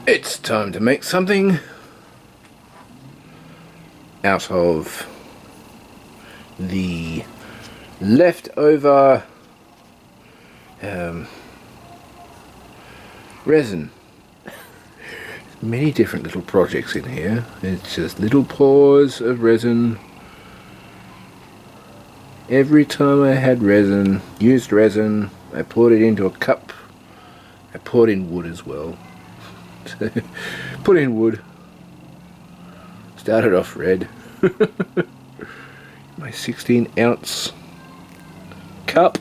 It's time to make something out of the leftover resin. Many different little projects in here. It's just little pours of resin. Every time I had resin, used resin, I poured it into a cup. I poured in wood as well. Put in wood. Started off red. My 16-ounce cup.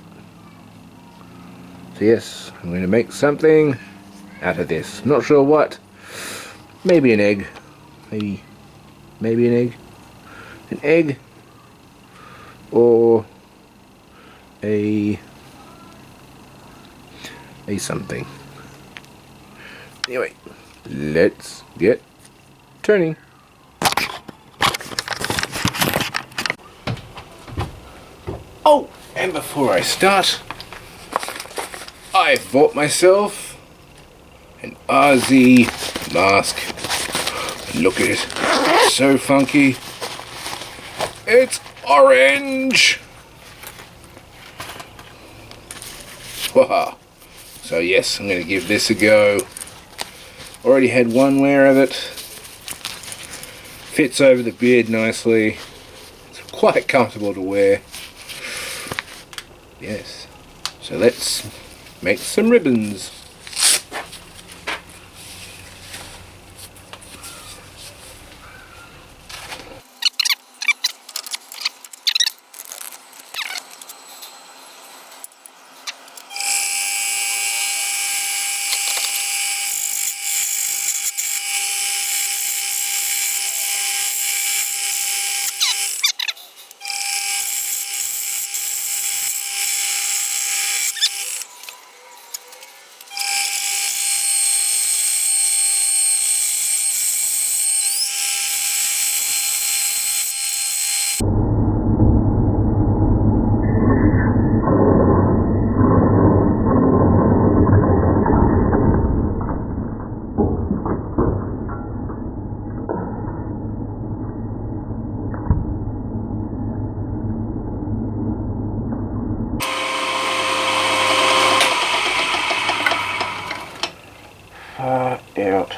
So yes, I'm going to make something out of this. Not sure what. Maybe an egg. Maybe an egg. An egg. Or a something. Anyway, let's get turning. Oh, and before I start, I've bought myself an RZ mask. Look at it, it's so funky. It's orange. Wow. So yes, I'm going to give this a go. Already had one wear of it. Fits over the beard nicely. It's quite comfortable to wear. Yes. So let's make some ribbons. Far out.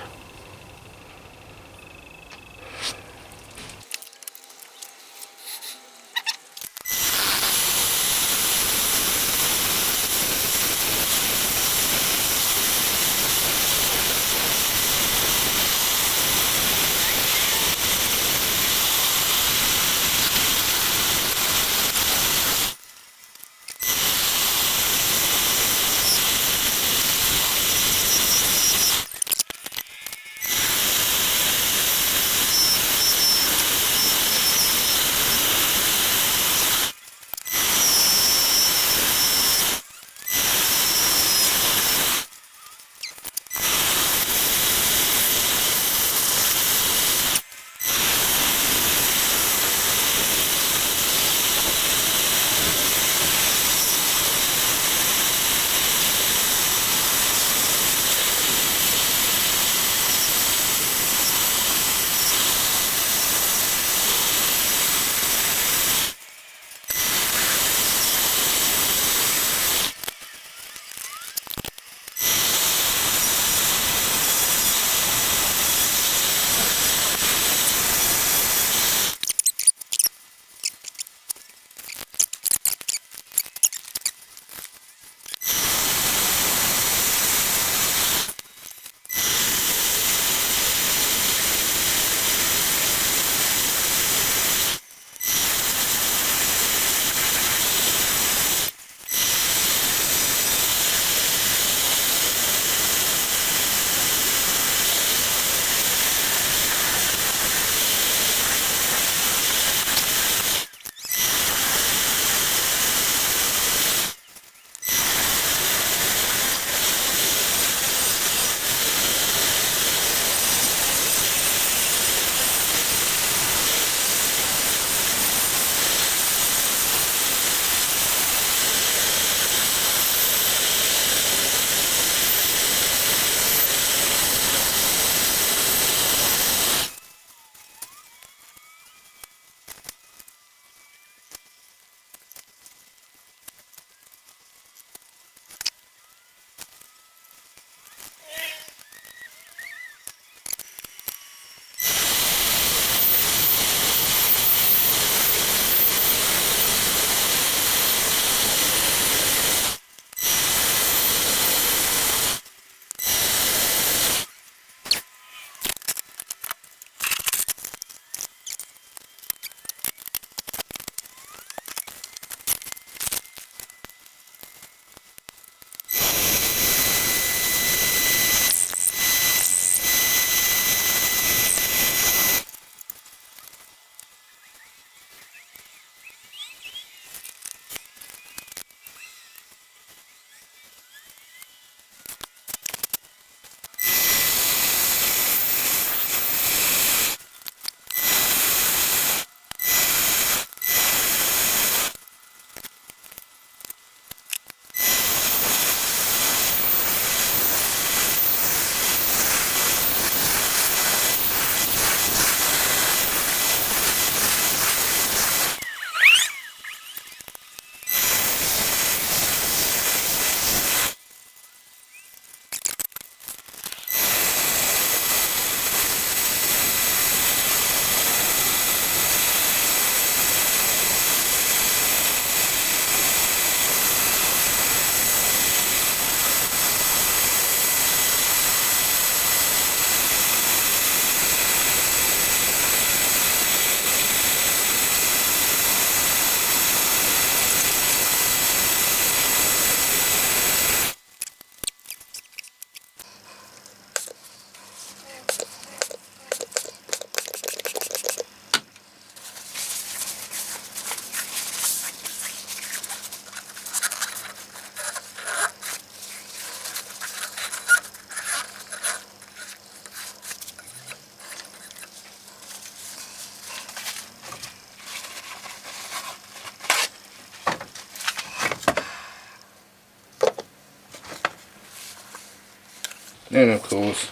And of course,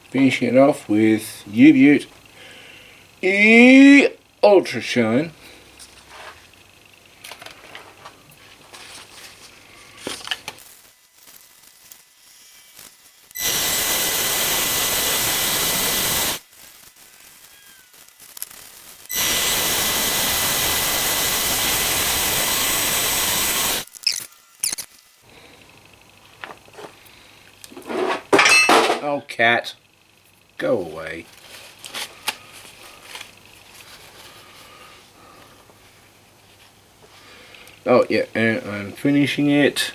finishing it off with U-Butte Ultra Shine. Oh, cat, go away. Oh yeah, and I'm finishing it.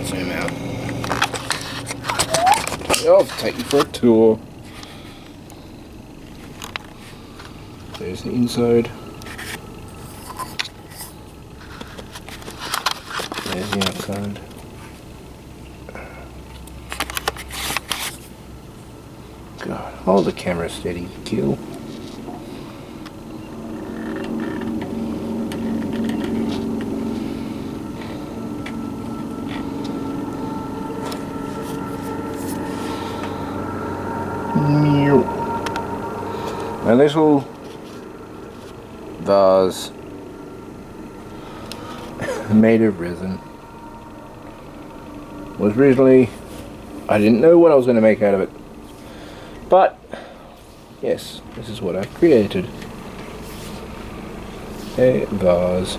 Zoom out. I'll take you for a tour. There's the inside. There's the outside. God, hold the camera steady, Guil. My little vase made of resin was originally, I didn't know what I was going to make out of it, but yes, this is what I created. A vase.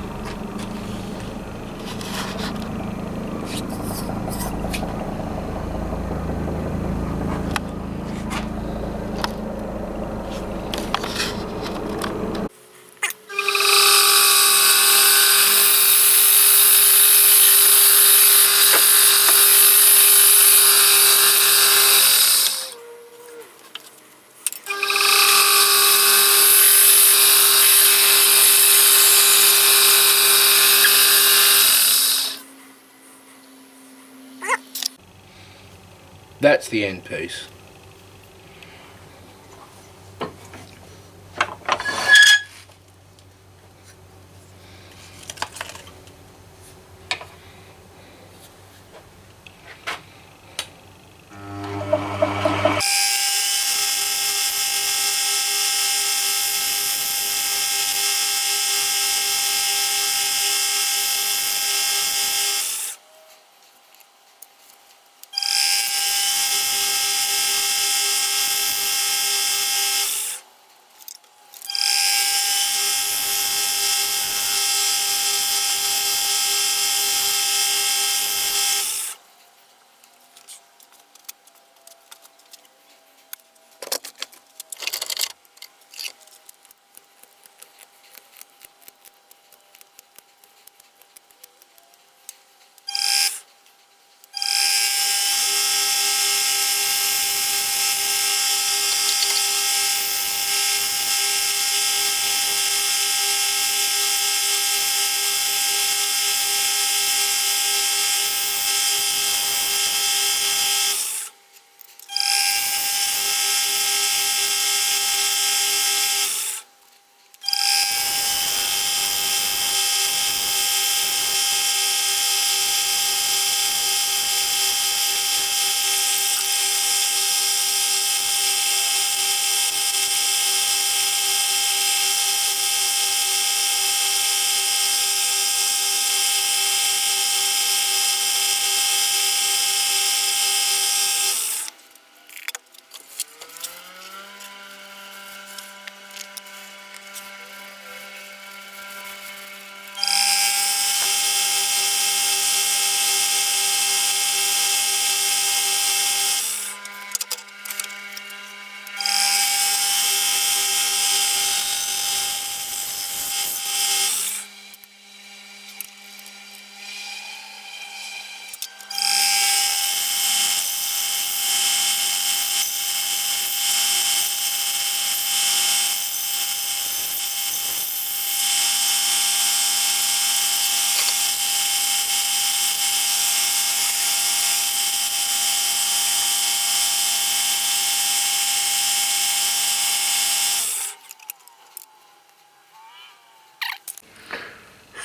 That's the end piece.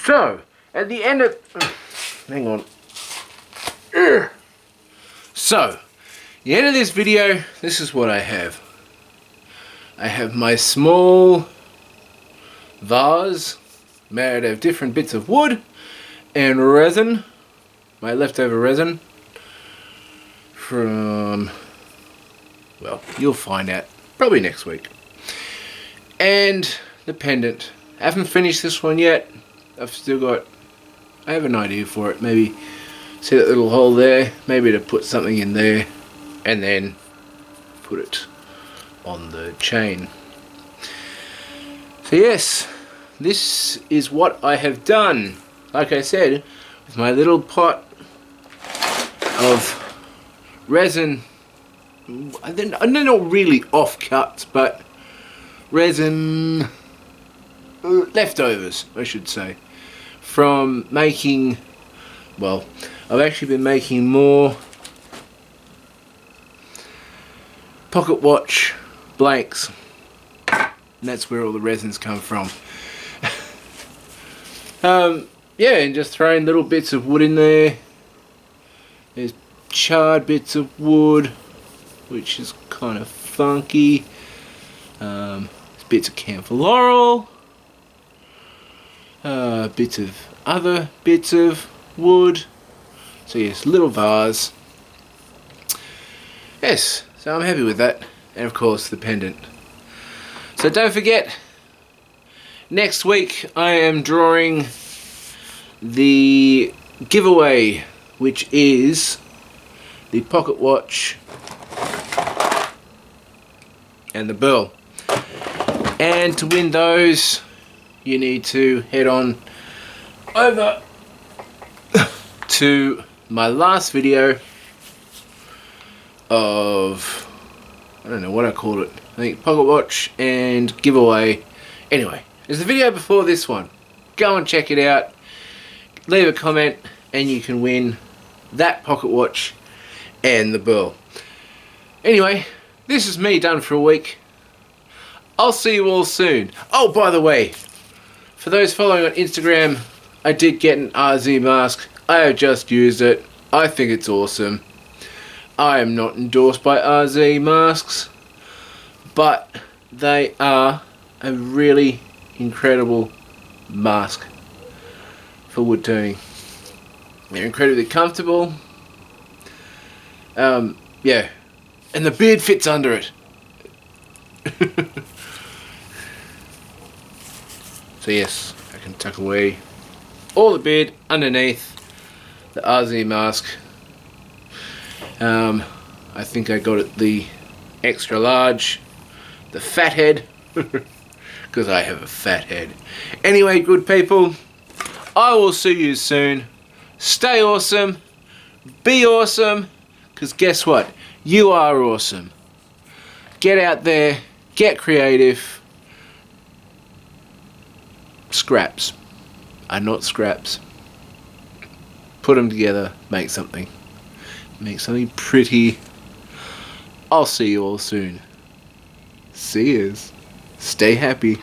So, at the end of... hang on. So, the end of this video, this is what I have. I have my small vase made of different bits of wood and resin, my leftover resin from, well, you'll find out probably next week. And the pendant. I haven't finished this one yet. I have an idea for it. Maybe, see that little hole there? Maybe to put something in there and then put it on the chain. So yes, this is what I have done. Like I said, with my little pot of resin, they're not really offcuts, but resin leftovers, I should say, from making, well, I've actually been making more pocket watch blanks, and that's where all the resins come from. Yeah, and just throwing little bits of wood in there. There's charred bits of wood, which is kind of funky. There's bits of camphor laurel, bits of other bits of wood. So yes, little vase. Yes, so I'm happy with that. And of course the pendant. So don't forget, next week I am drawing the giveaway, which is the pocket watch and the burl. And to win those, you need to head on over to my last video of, I don't know what I called it, I think pocket watch and giveaway. Anyway, there's a video before this one. Go and check it out, leave a comment, and you can win that pocket watch and the burl. Anyway, this is me done for a week. I'll see you all soon. Oh, by the way, for those following on Instagram, I did get an RZ mask. I have just used it. I think it's awesome. I am not endorsed by RZ masks, but they are a really incredible mask for wood turning. They're incredibly comfortable. Yeah, and the beard fits under it. So yes, I can tuck away all the beard underneath the RZ mask. I think I got it the extra large, the fat head, because I have a fat head. Anyway, good people, I will see you soon. Stay awesome, be awesome, because guess what? You are awesome. Get out there, get creative. Scraps are not scraps. Put them together, make something. Make something pretty. I'll see you all soon. See yous. Stay happy.